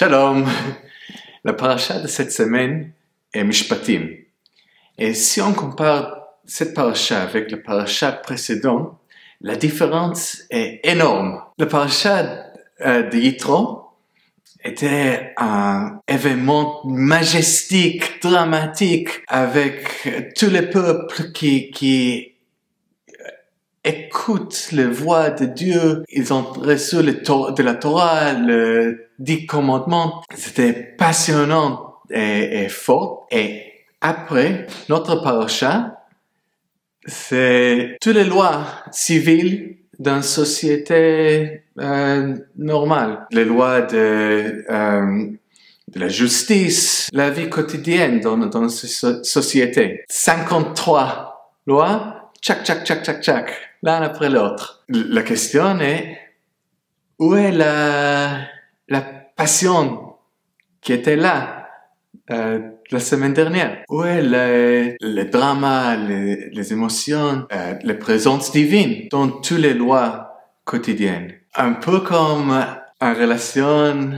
Shalom. La paracha de cette semaine est Mishpatim. Et si on compare cette paracha avec la paracha précédente, la différence est énorme. La paracha de Yitro était un événement majestique, dramatique, avec tous les peuples qui écoutent les voix de Dieu. Ils ont reçu de la Torah, les 10 commandements. C'était passionnant et fort. Et après, notre paracha, c'est toutes les lois civiles d'une société normale. Les lois de la justice, la vie quotidienne dans cette société. 53 lois, tchac, l'un après l'autre. La question est, où est la passion qui était là la semaine dernière? Où est le drama, les émotions, les présences divines dans toutes les lois quotidiennes? Un peu comme une relation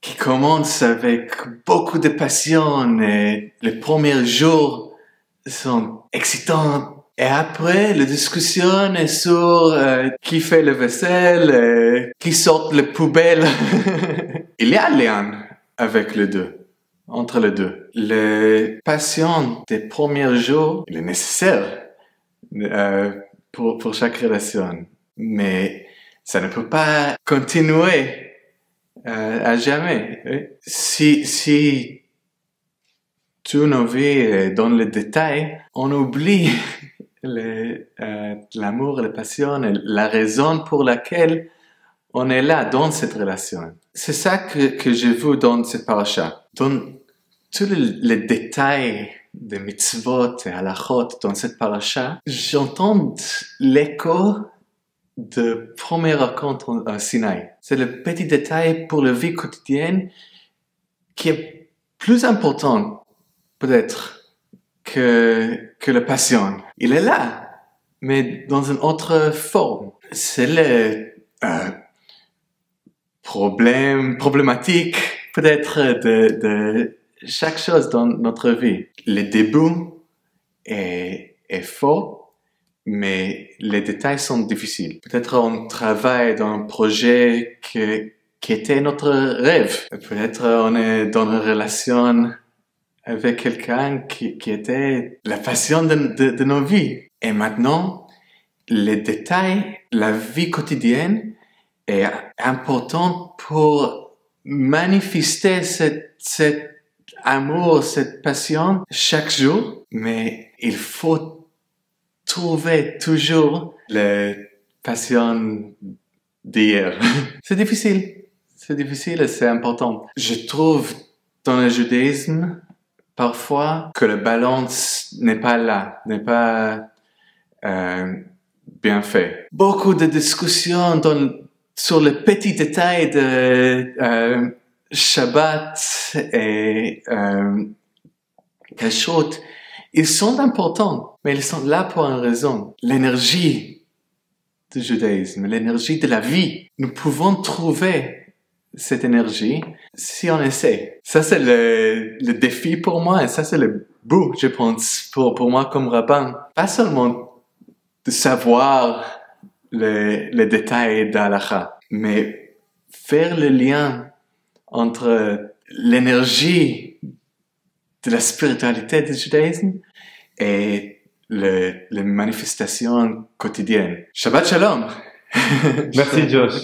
qui commence avec beaucoup de passion et les premiers jours sont excitants. Et après, la discussion est sur qui fait le vaisselle, qui sort les poubelles. Il y a un lien avec les deux, entre les deux. La passion des premiers jours, il est nécessaire pour chaque relation. Mais ça ne peut pas continuer à jamais. Si toute nos vies est dans les détails, on oublie l'amour, la passion et la raison pour laquelle on est là dans cette relation. C'est ça que j'ai vu dans cette paracha. Dans tous les détails des mitzvot et halachot dans cette paracha, j'entends l'écho de première rencontre à Sinaï. C'est le petit détail pour la vie quotidienne qui est plus important peut-être que la passion. Il est là, mais dans une autre forme. C'est le problématique peut-être de chaque chose dans notre vie. Le début est fort, mais les détails sont difficiles. Peut-être on travaille dans un projet qui était notre rêve. Peut-être on est dans une relation avec quelqu'un qui était la passion de nos vies. Et maintenant, les détails, la vie quotidienne est important pour manifester cet amour, cette passion chaque jour. Mais il faut trouver toujours la passion d'hier. C'est difficile et c'est important. Je trouve dans le judaïsme parfois que la balance n'est pas là, n'est pas bien fait. Beaucoup de discussions sur les petits détails de Shabbat et Kashrut, ils sont importants, mais ils sont là pour une raison. L'énergie du judaïsme, l'énergie de la vie. Nous pouvons trouver cette énergie si on essaie. Ça, c'est le défi pour moi et ça, c'est le but, je pense, pour moi comme rabbin. Pas seulement de savoir les détails d'Halakha, mais faire le lien entre l'énergie de la spiritualité du judaïsme et les manifestations quotidiennes. Shabbat Shalom! Merci Josh.